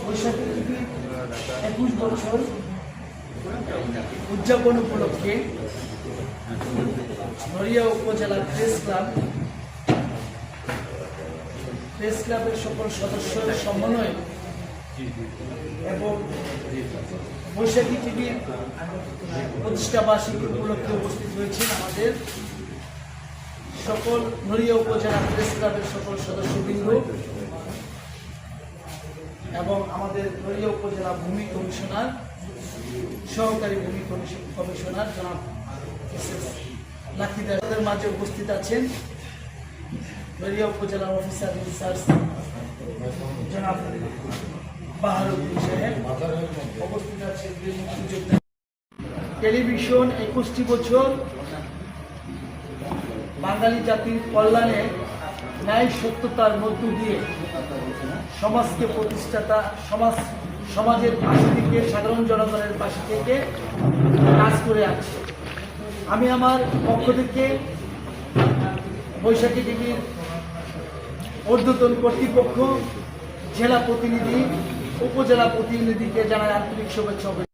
বৈশাখী টিভির 21 বছর উদযাপন উপলক্ষে নড়িয়া উপজেলা প্রেস ক্লাবের সকল সদস্যের সমন্বয়ে এবং বৈশাখী টিভির প্রতিষ্ঠা বার্ষিকী উপলক্ষে উপস্থিত হয়েছেন আমাদের সকল নড়িয়া উপজেলা প্রেস ক্লাবের সকল সদস্যবৃন্দ এবং আমাদের নড়িয়া উপজেলা ভূমি কমিশনার, সহকারী ভূমি কমিশনার জনাব লাকি দাসের মাঝে উপস্থিত আছেন নড়িয়া উপজেলার অফিসার ইনচার্জ জনাব বাহারুদ্দিন সাহেব, উপস্থিত আছেন মুক্তিযোদ্ধা। টেলিভিশন 21টি বছর বাঙালি জাতির কল্যাণে ন্যায় সত্যতার মধ্য দিয়ে সমাজকে প্রতিষ্ঠাতা সমাজের পাশে থেকে সাধারণ জনগণের পাশে থেকে কাজ করে আছে। আমি আমার পক্ষ থেকে বৈশাখী টিভির ঊর্ধ্বতন কর্তৃপক্ষ, জেলা প্রতিনিধি, উপজেলা প্রতিনিধিকে জানাই আন্তরিক শুভেচ্ছা।